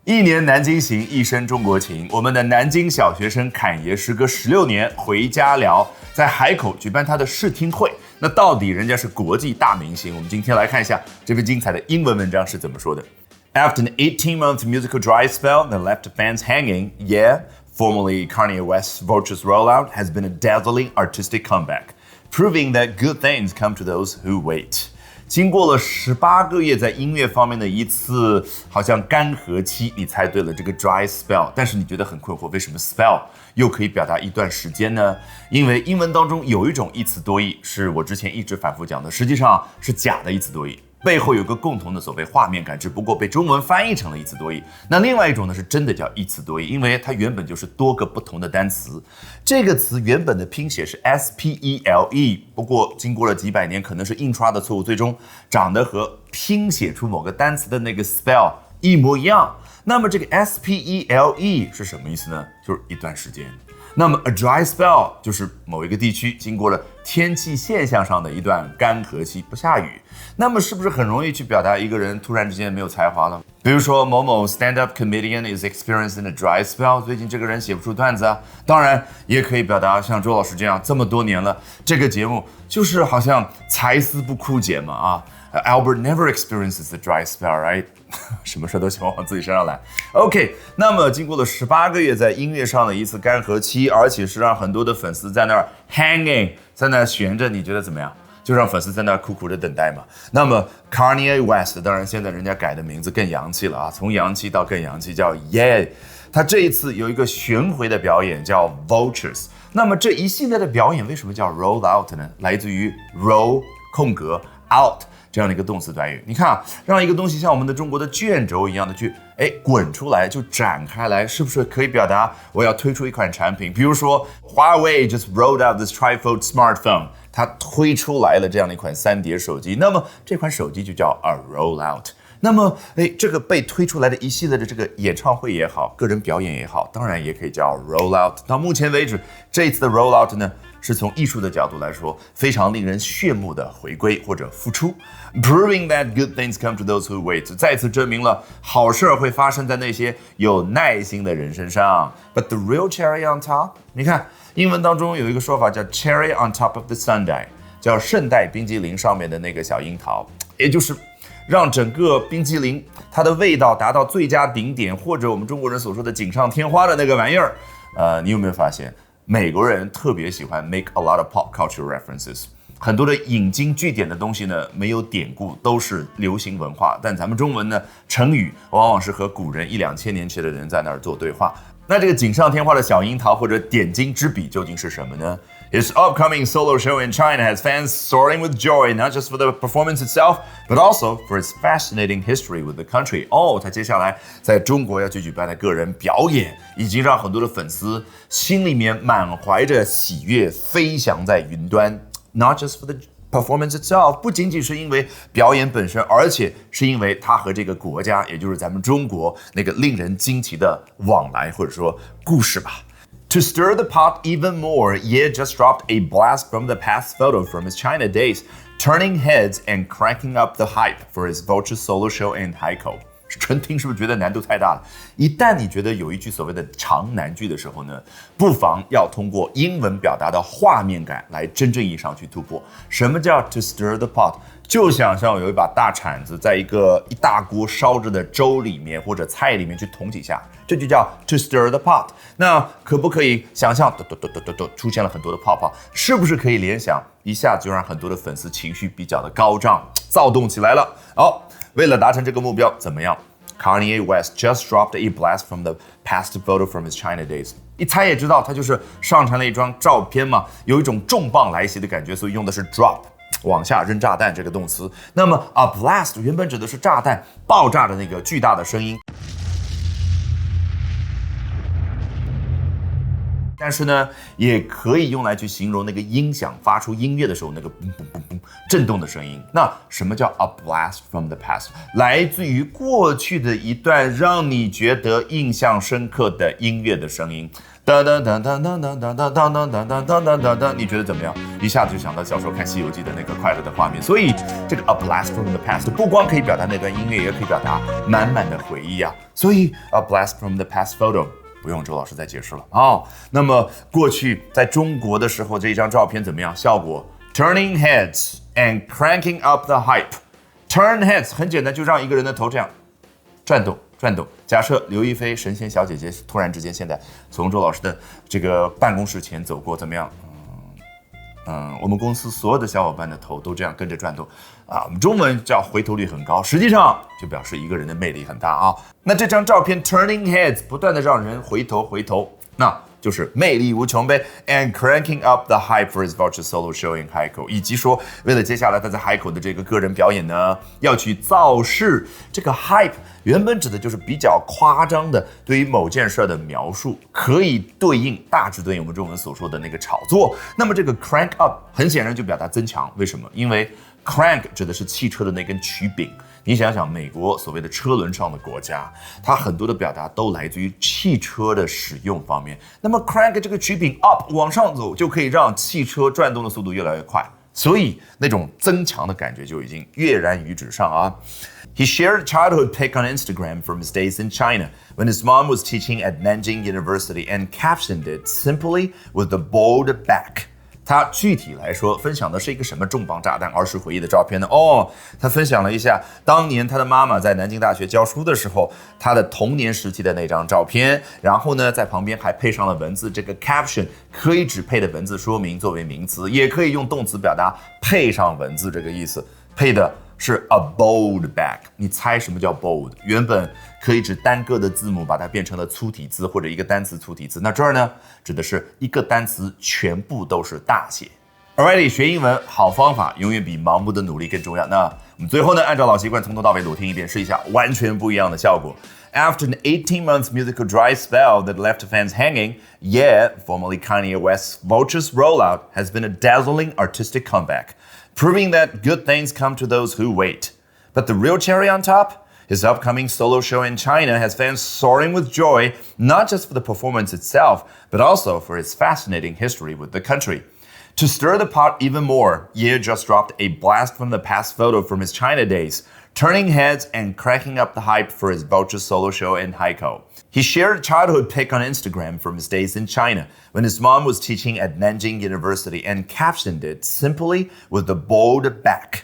一年南京行，一生中国情。我们的南京小学生侃爷时隔16年回家聊，在海口举办他的试听会。那到底人家是国际大明星？我们今天来看一下这篇精彩的英文文章是怎么说的。After an 18-month musical dry spell that left fans hanging, yeah, formerly Kanye West's Vultures rollout has been a dazzling artistic comeback, proving that good things come to those who wait.经过了18个月，在音乐方面的一次好像干涸期，你猜对了，这个 dry spell。但是你觉得很困惑，为什么 spell 又可以表达一段时间呢？因为英文当中有一种一词多义，是我之前一直反复讲的，实际上是假的一词多义。背后有个共同的所谓画面感，只不过被中文翻译成了一词多义。那另外一种呢，是真的叫一词多义，因为它原本就是多个不同的单词。这个词原本的拼写是 spelle， 不过经过了几百年，可能是印刷的错误，最终长得和拼写出某个单词的那个 spell 一模一样。那么这个 spelle 是什么意思呢？就是一段时间。那么 a dry spell 就是某一个地区经过了天气现象上的一段干涸期，不下雨。那么是不是很容易去表达一个人突然之间没有才华了？比如说某某 stand-up comedian is experiencing a dry spell， 最近这个人写不出段子啊。当然也可以表达像周老师这样，这么多年了，这个节目就是好像才思不枯竭嘛啊。Albert never experiences the dry spell, right? 什么事都喜欢往自己身上来。OK， 那么经过了18个月在音乐上的一次干涸期，而且是让很多的粉丝在那儿 hanging， 在那儿悬着，你觉得怎么样？就让粉丝在那儿苦苦的等待嘛。那么 Kanye West， 当然现在人家改的名字更洋气了啊，从洋气到更洋气，叫 Yeah。他这一次有一个巡回的表演叫 Vultures。那么这一系列的表演为什么叫 roll out 呢？来自于 roll out。这样的一个动词短语，你看啊，让一个东西像我们的中国的卷轴一样的去滚出来，就展开来，是不是可以表达我要推出一款产品？比如说华为 just rolled out this trifold smartphone， 它推出来了这样的一款3碟手机，那么这款手机就叫 a rollout。那么这个被推出来的一系列的这个演唱会也好，个人表演也好，当然也可以叫 rollout。到目前为止，这一次的 rollout 呢，是从艺术的角度来说，非常令人炫目的回归或者复出 ，proving that good things come to those who wait， 再次证明了好事会发生在那些有耐心的人身上。But the real cherry on top， 你看英文当中有一个说法叫 cherry on top of the sundae， 叫圣代冰激凌上面的那个小樱桃，也就是让整个冰激凌它的味道达到最佳顶点，或者我们中国人所说的锦上添花的那个玩意儿。你有没有发现？美国人特别喜欢 make a lot of pop culture references， 很多的引经据典的东西呢，没有典故，都是流行文化。但咱们中文呢，成语往往是和古人1-2千年前的人在那儿做对话。那这个锦上添花的小樱桃或者点睛之笔究竟是什么呢？ His upcoming solo show in China has fans soaring with joy, not just for the performance itself, but also for its fascinating history with the country. 他接下来在中国要去举办的个人表演，已经让很多的粉丝心里面满怀着喜悦，飞翔在云端。Not just for the performance itself， 不仅仅是因为表演本身，而且是因为它和这个国家，也就是咱们中国那个令人惊奇的往来或者说故事吧。To stir the pot even more, Ye just dropped a blast from the past photo from his China days, turning heads and cranking up the hype for his Vulture solo show in Haikou。纯听是不是觉得难度太大了？一旦你觉得有一句所谓的长难句的时候呢，不妨要通过英文表达的画面感来真正意义上去突破。什么叫 to stir the pot？ 就想象有一把大铲子在一大锅烧着的粥里面或者菜里面去捅几下，这就叫 to stir the pot。那可不可以想象出现了很多的泡泡？是不是可以联想一下就让很多的粉丝情绪比较的高涨，躁动起来了？为了达成这个目标，怎么样 ？Kanye West just dropped a blast from the past photo from his China days。一猜也知道，他就是上传了一张照片嘛，有一种重磅来袭的感觉，所以用的是 drop， 往下扔炸弹这个动词。那么 a blast 原本指的是炸弹爆炸的那个巨大的声音。但是呢，也可以用来去形容那个音响发出音乐的时候那个嘣嘣嘣嘣震动的声音。那什么叫 a blast from the past？ 来自于过去的一段让你觉得印象深刻的音乐的声音。当当当当当当当当当当当当当当当，你觉得怎么样？一下子就想到小时候看《西游记》的那个快乐的画面。所以这个 a blast from the past 不光可以表达那段音乐，也可以表达满满的回忆啊。所以 a blast from the past photo。不用周老师再解释了那么过去在中国的时候，这一张照片怎么样？效果 turning heads and cranking up the hype。turn heads 很简单，就让一个人的头这样转动。假设刘亦菲神仙小姐姐突然之间现在从周老师的这个办公室前走过，怎么样？我们公司所有的小伙伴的头都这样跟着转动我们中文叫回头率很高，实际上就表示一个人的魅力很大那这张照片 turning heads 不断的让人回头，那就是魅力无穷呗。And cranking up the hype for his vulture solo show in 海口，以及说为了接下来他在海口的这个个人表演呢，要去造势。这个 hype 原本指的就是比较夸张的对于某件事的描述，可以大致对应我们中文所说的那个炒作。那么这个 crank up 很显然就表达增强，为什么？因为 crank 指的是汽车的那根曲柄。你想想，美国所谓的车轮上的国家，它很多的表达都来自于汽车的使用方面。那么 crank 这个曲柄 up 往上走，就可以让汽车转动的速度越来越快，所以那种增强的感觉就已经跃然于纸上He shared a childhood pic on Instagram from his days in China when his mom was teaching at Nanjing University and captioned it simply with the bold back.他具体来说分享的是一个什么重磅炸弹儿时回忆的照片呢？他分享了一下当年他的妈妈在南京大学教书的时候，他的童年时期的那张照片，然后呢，在旁边还配上了文字。这个 caption 可以只配的文字说明作为名词，也可以用动词表达配上文字这个意思。配的是 a bold back， 你猜什么叫 bold？ 原本可以指单个的字母，把它变成了粗体字或者一个单词粗体字。那这儿呢，指的是一个单词全部都是大写。Alrighty， 学英文好方法永远比盲目的努力更重要。那我们最后呢，按照老习惯从头到尾裸听一遍，试一下完全不一样的效果。After an 18-month musical dry spell that left fans hanging, Yeah, formerly Kanye West's Vulture's rollout has been a dazzling artistic comeback.Proving that good things come to those who wait. But the real cherry on top? His upcoming solo show in China has fans soaring with joy, not just for the performance itself, but also for its fascinating history with the country. To stir the pot even more, Ye just dropped a blast from the past photo from his China days, turning heads and cracking up the hype for his Vulture solo show in Haikou.He shared a childhood pic on Instagram from his days in China when his mom was teaching at Nanjing University and captioned it simply with the bold back.